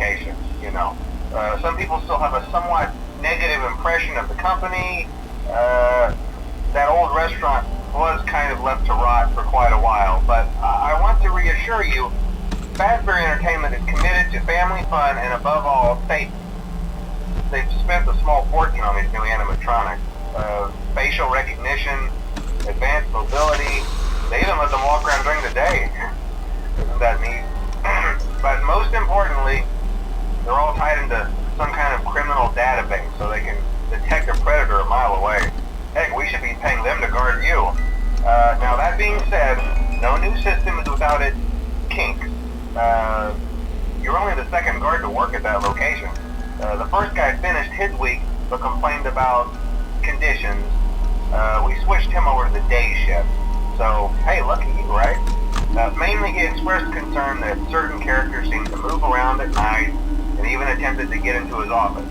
location, you know. Some people still have a somewhat negative impression of the company. That old restaurant was kind of left to rot for quite a while, but I want to reassure you, Fazbear Entertainment is committed to family fun and above all, safety. They've spent a small fortune on these new animatronics. Facial recognition, advanced mobility, they even let them walk around during the day. Isn't that neat? But most importantly, they're all tied into some kind of criminal database so they can detect a predator a mile away. Heck, we should be paying them to guard you. Now that being said, no new system is without its kinks. You're only the second guard to work at that location. The first guy finished his week but complained about conditions. We switched him over to the day shift. So, hey, lucky you, right? Mainly he expressed concern that certain characters seemed to move around at night and even attempted to get into his office.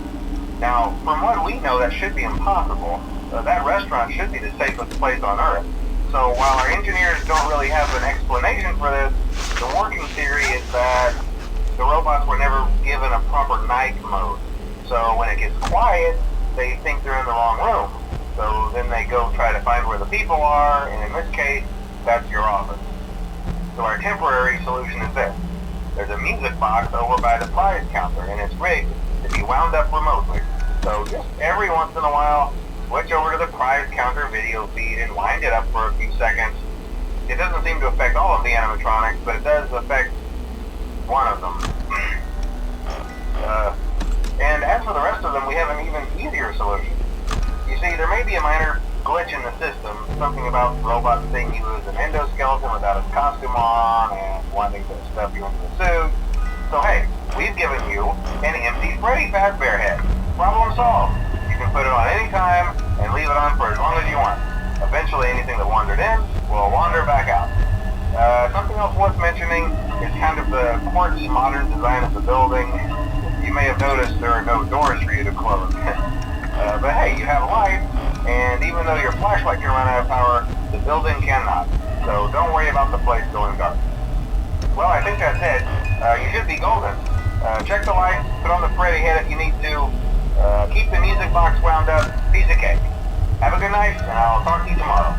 Now, from what we know, that should be impossible. That restaurant should be the safest place on Earth. So while our engineers don't really have an explanation for this, the working theory is that the robots were never given a proper night mode. So when it gets quiet, they think they're in the wrong room. So then they go try to find where the people are, and in this case, that's your office. So our temporary solution is this. There's a music box over by the prize counter, and it's rigged to be wound up remotely. So just every once in a while, switch over to the prize counter video feed and wind it up for a few seconds. It doesn't seem to affect all of the animatronics, but it does affect one of them. And as for the rest of them, we have an even easier solution. You see, there may be a minor glitch in the system, something about robots seeing you as an endoskeleton without his costume on and wanting to stuff you into a suit. So hey, we've given you an empty Freddy Fazbear head. Problem solved. You can put it on any time and leave it on for as long as you want. Eventually anything that wandered in will wander back out. Something else worth mentioning is kind of the quirky modern design of the building. You may have noticed there are no doors for you to close. But hey, you have light, and even though your flashlight can run out of power, the building cannot. So don't worry about the place going dark. Well, I think that's it. You should be golden. Check the lights, put on the Freddy head if you need to. Keep the music box wound up. Piece of cake. Have a good night, and I'll talk to you tomorrow.